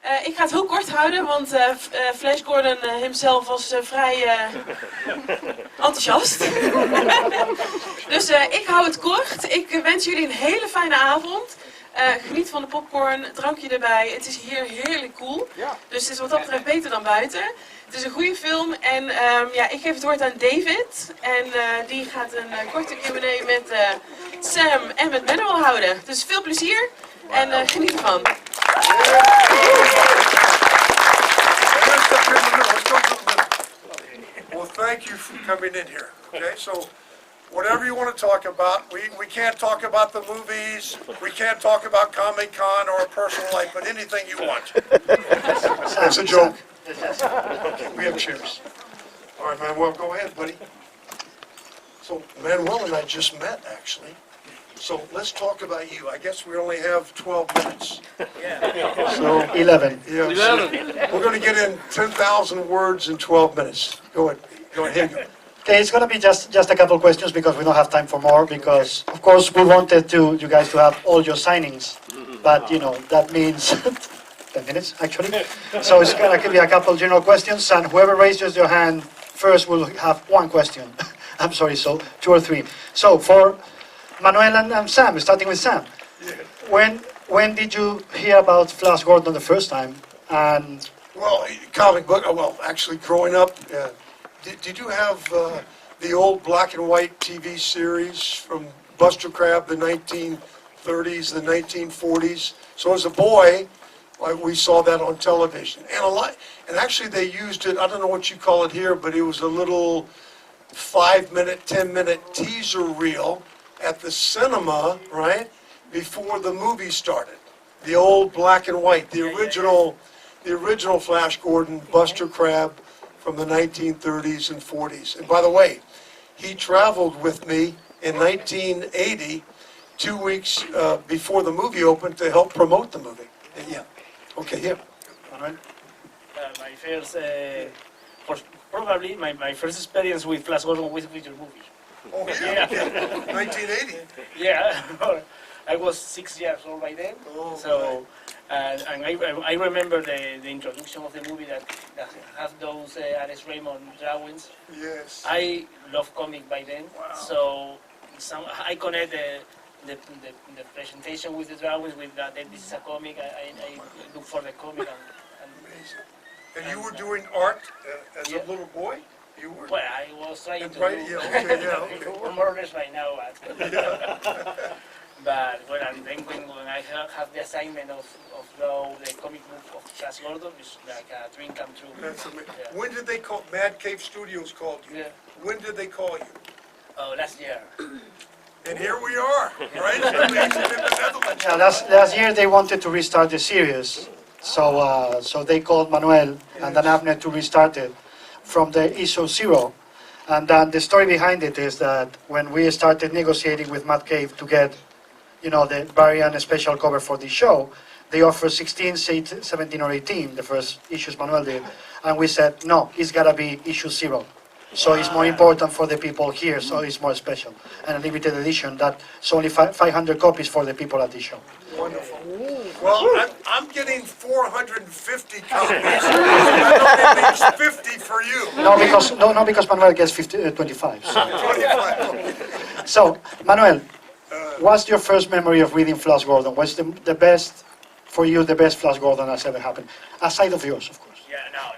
Ik ga het heel kort houden, want Flash Gordon himself was vrij enthousiast. Dus ik hou het kort. Ik wens jullie een hele fijne avond. Geniet van de popcorn, drankje erbij. Het is hier heerlijk cool. Dus het is wat dat betreft beter dan buiten. Het is een goede film en ja, ik geef het woord aan David. En die gaat een korte Q&A met Sam en met Manuel houden. Dus veel plezier en geniet ervan. Well, thank you for coming in here. Okay, so whatever you want to talk about, we can't talk about the movies, we can't talk about Comic-Con or a personal life, but anything you want. That's a joke. Okay, we have chairs. All right, Manuel, go ahead, buddy. So Manuel and I just met, actually. So let's talk about you. I guess we only have 12 minutes. So 11. Yeah, so we're going to get in 10,000 words in 12 minutes. Go ahead. Okay, it's going to be just a couple questions because we don't have time for more. Because of course we wanted you guys to have all your signings, but you know that means 10 minutes actually. So it's going to be a couple general questions, and whoever raises your hand first will have one question. I'm sorry, so 2 or 3. So for Manuel and Sam, starting with Sam. Yeah. When did you hear about Flash Gordon the first time? And Well, comic book, well, actually growing up, did you have the old black and white TV series from Buster Crab, the 1930s, the 1940s? So as a boy, we saw that on television. And actually they used it, I don't know what you call it here, but it was a little 5-minute, 10-minute teaser reel at the cinema, right, before the movie started. The old black and white, the original Flash Gordon, Buster Crab from the 1930s and 40s. And by the way, he traveled with me in 1980, 2 weeks before the movie opened, to help promote the movie. Yeah. Okay, yeah. My first, probably my first experience with Flash Gordon was with your movie. Oh, yeah. 1980. Yeah, I was 6 years old by then. Oh, so, and I remember the introduction of the movie that has those Alex Raymond drawings. Yes. I love comic by then, so I connect the presentation with the drawings with that this is a comic. I look for the comic and Amazing. And you were doing art as a little boy? You were? well, I was trying to Right, do yeah, okay. more or less right now. Yeah. But well, and then when I have the assignment of draw the comic book of Flash Gordon, it's like a dream come true. That's amazing. Yeah. When did they call, Mad Cave Studios called you? Yeah. When did they call you? Oh, last year. And here we are, right? Amazing in the Netherlands. yeah, last year they wanted to restart the series, so they called Manuel and then Abner to restart it from the issue 0. And then the story behind it is that when we started negotiating with Matt Cave to get, you know, the variant special cover for the show, they offered 16, 17 or 18, the first issues Manuel did, and we said, no, it's gotta be issue 0. So it's more important for the people here, so it's more special. And a limited edition, that's only 500 copies for the people at the show. Wonderful. Well, I'm getting 450 copies. That only means 50 for you. No, because Manuel gets 25. So, 25. so Manuel, what's your first memory of reading Flash Gordon? What's the best, for you, the best Flash Gordon that's ever happened? Aside of yours, of course. Yeah, no.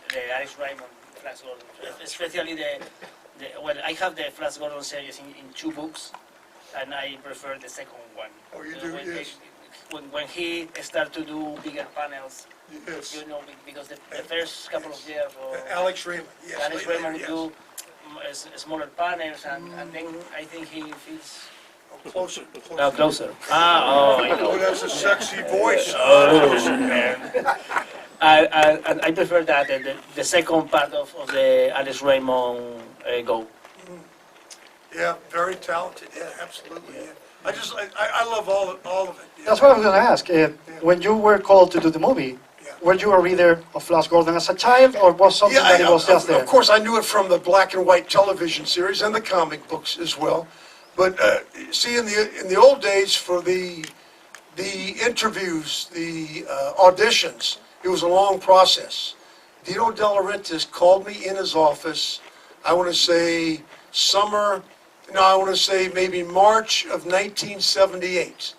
The Alex Raymond Flash Gordon, especially well, I have the Flash Gordon series in 2 books, and I prefer the second one. Oh, you do? Yes. When he started to do bigger panels, Yes. you know, because the first couple of years, Alex Raymond, yes. Alex Raymond yes. do smaller panels, and then I think he feels Closer. closer. I know. Oh, that's a sexy voice. And I prefer that the second part of the Alex Raymond go. Yeah, very talented. Yeah, absolutely. Yeah. I love all of it. Yeah. That's what I was going to ask. When you were called to do the movie, were you a reader of Flash Gordon as a child, or was something that it was just there? Of course, I knew it from the black and white television series and the comic books as well. But see, in the old days, for the the interviews, the auditions, it was a long process. Dino De Laurentiis called me in his office, I want to say maybe March of 1978.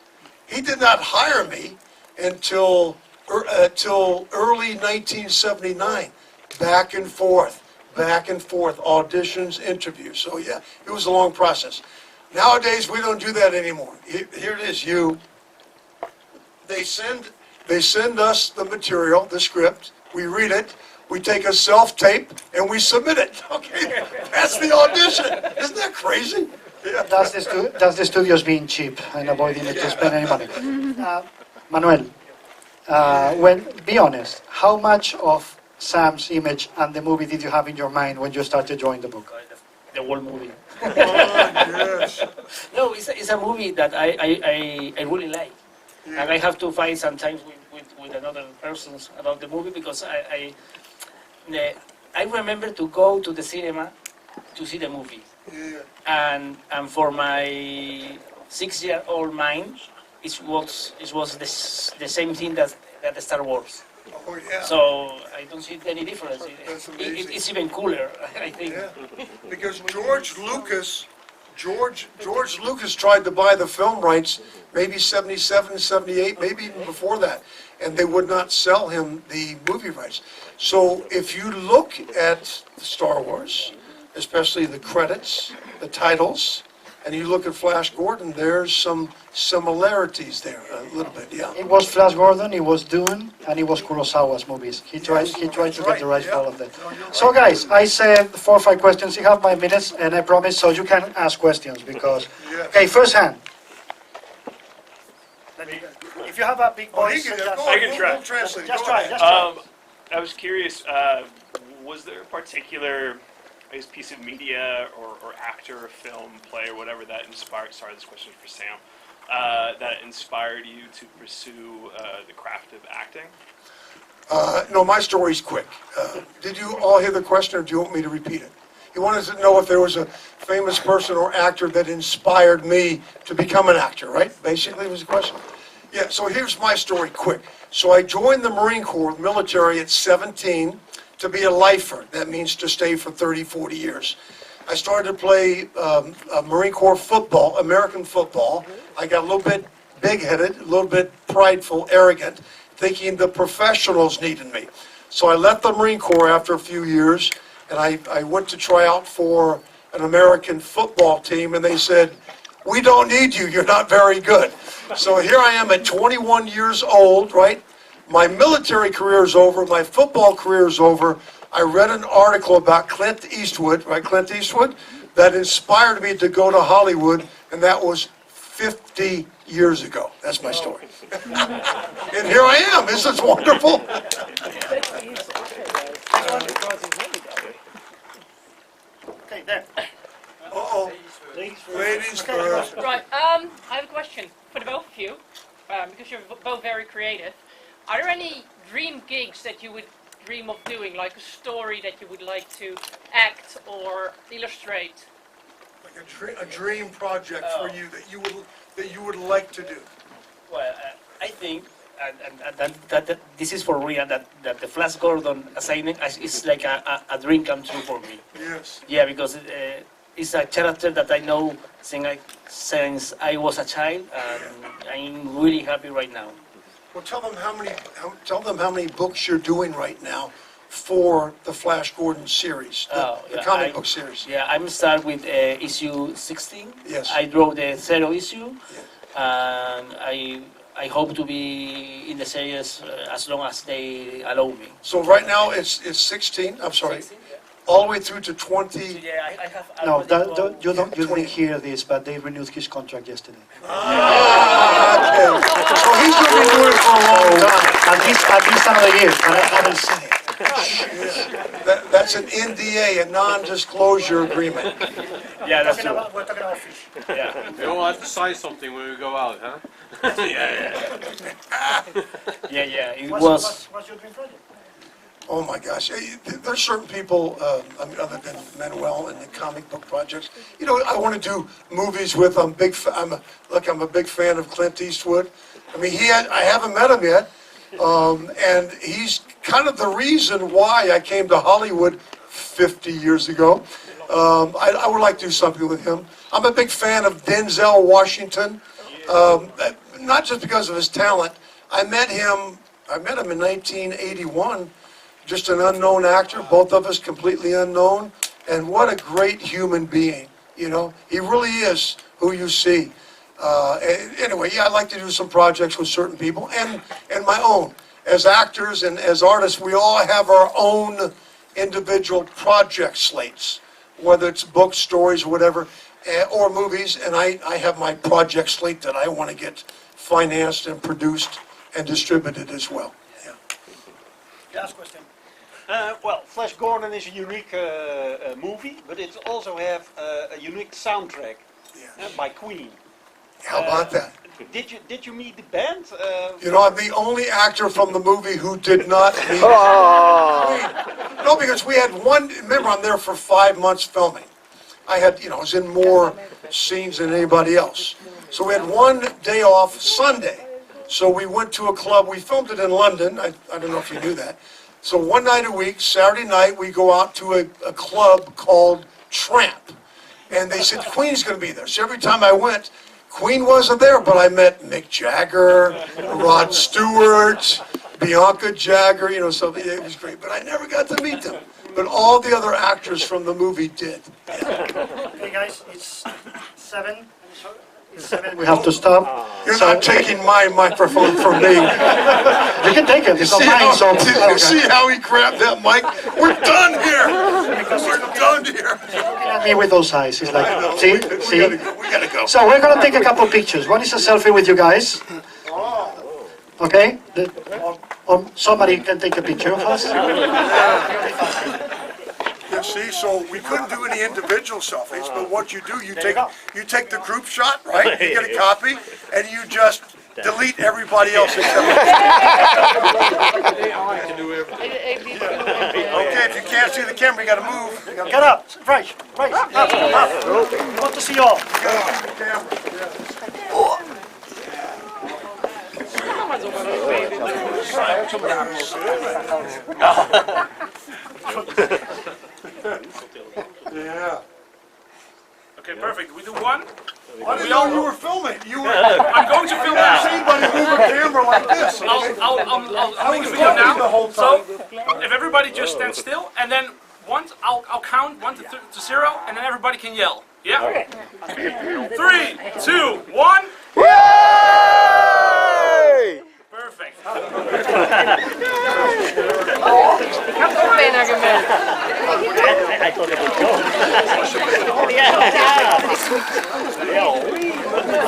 He did not hire me until early 1979. Back and forth, auditions, interviews. So yeah, it was a long process. Nowadays, we don't do that anymore. Here it is, They send us the material, the script, we read it, we take a self-tape, and we submit it. Okay, that's the audition. Isn't that crazy? Yeah. That's the studios being cheap and avoiding to spend any money. Manuel, be honest, how much of Sam's image and the movie did you have in your mind when you started drawing the book? The whole movie. Oh, yes. No, it's a movie that I really like. Yeah. And I have to fight sometimes with another persons about the movie because I remember to go to the cinema to see the movie. Yeah. And for my 6-year-old mind, it was the same thing that the Star Wars. Oh, yeah. So I don't see any difference. That's amazing. It's even cooler, I think. Yeah. Because George Lucas tried to buy the film rights maybe 77, 78, maybe even before that, and they would not sell him the movie rights. So if you look at Star Wars, especially the credits, the titles, and you look at Flash Gordon, there's some similarities there, a little bit, yeah. It was Flash Gordon, it was Dune, and it was Kurosawa's movies. He tried to get the rights for all of them. So guys, I said 4 or 5 questions. You have 5 minutes, and I promise, so you can ask questions because... Yes. Okay, first hand. If you have a big voice, I can try. We'll translate. Just Go try, ahead. just try. I was curious, was there a particular piece of media or actor or film, play, or whatever that inspired, sorry, this question is for Sam, that inspired you to pursue the craft of acting? No, my story's quick. Did you all hear the question, or do you want me to repeat it? He wanted to know if there was a famous person or actor that inspired me to become an actor, right? Basically was the question. Yeah, so here's my story quick. So I joined the Marine Corps military at 17 to be a lifer. That means to stay for 30, 40 years. I started to play Marine Corps football, American football. I got a little bit big-headed, a little bit prideful, arrogant, thinking the professionals needed me. So I left the Marine Corps after a few years, and I went to try out for an American football team, and they said, "We don't need you, you're not very good." So here I am at 21 years old, right? My military career is over, my football career is over. I read an article about Clint Eastwood, right, Clint Eastwood, that inspired me to go to Hollywood, and that was 50 years ago. That's my story. And here I am, isn't this wonderful? Okay, there. Uh-oh. Ladies first. Right, I have a question for the both of you, because you're both very creative. Are there any dream gigs that you would dream of doing, like a story that you would like to act or illustrate? Like a dream project for you that you would like to do. Well, I think, and that this is for real, that the Flash Gordon assignment is like a dream come true for me. Yes. Yeah, because it's a character that I know since I was a child, and I'm really happy right now. Well, tell them how many books you're doing right now for the Flash Gordon series, the comic book series. Yeah, I'm start with issue 16. Yes. I draw the 0 issue, and I hope to be in the series as long as they allow me. So right now it's 16. I'm sorry. 16, yeah. All the way through to 20. Yeah, I have. No, already you didn't hear this, but they renewed his contract yesterday. Okay. So he's going to be doing it for a long time. At least another year, but I haven't seen it. That's an NDA, a non-disclosure agreement. Yeah, that's true. We're talking about fish. Yeah, We all have to sign something when we go out, huh? yeah. It What's your dream project? Oh my gosh, there's certain people, I mean, other than Manuel and the comic book projects. You know, I want to do movies with. I'm a big fan of Clint Eastwood. I mean, I haven't met him yet, and he's kind of the reason why I came to Hollywood 50 years ago. I would like to do something with him. I'm a big fan of Denzel Washington, not just because of his talent. I met him in 1981, just an unknown actor, both of us completely unknown, and what a great human being, you know. He really is who you see. Anyway, yeah, I'd like to do some projects with certain people, and my own. As actors and as artists, we all have our own individual project slates, whether it's books, stories, whatever, or movies, and I have my project slate that I want to get financed and produced and distributed as well. Yeah. Last question. Well, Flash Gordon is a unique movie, but it also have a unique soundtrack by Queen. How about that? Did you meet the band? You know, I'm the only actor from the movie who did not meet Queen. No, because we had remember I'm there for 5 months filming. I was in more scenes than anybody else. So we had one day off, Sunday. So we went to a club, we filmed it in London, I don't know if you knew that. So one night a week, Saturday night, we go out to a club called Tramp. And they said, Queen's gonna be there. So every time I went, Queen wasn't there, but I met Mick Jagger, Rod Stewart, Bianca Jagger, so it was great. But I never got to meet them. But all the other actors from the movie did. Yeah. Hey guys, it's 7. It's 7. We have to stop. You're not taking my microphone from me. You can take it. It's not mine, so. Did you see how he grabbed that mic? We're done here. We're done here. Looking at me with those eyes. He's like, see? We gotta go. So we're gonna take a couple pictures. One is a selfie with you guys. Okay? Or somebody can take a picture of us. You see, so we couldn't do any individual selfies, but what you do, you take the group shot, right? You get a copy, and you just delete everybody else except Okay, if you can't see the camera, you gotta move. Get up. Right. Up. We want to see you all. Yeah. Okay, perfect. We do one. I didn't know you were filming. I'm going to film now. Anybody move a camera like this? I'll make a video now. So, if everybody just stands still, and then once I'll count 1 to 0, and then everybody can yell. Yeah. Okay. 3, 2, 1. Yay! Perfect. Ik heb ook bijna gemeld.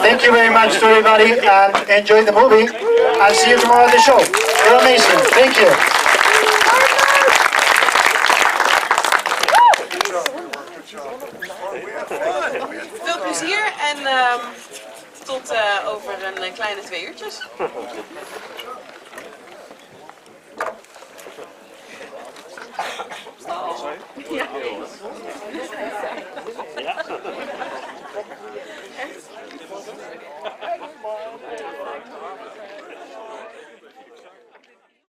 Thank you very much to everybody and enjoy the movie. I'll see you tomorrow at the show. You're amazing. Thank you. Veel plezier en tot over een kleine 2 uurtjes. Ja.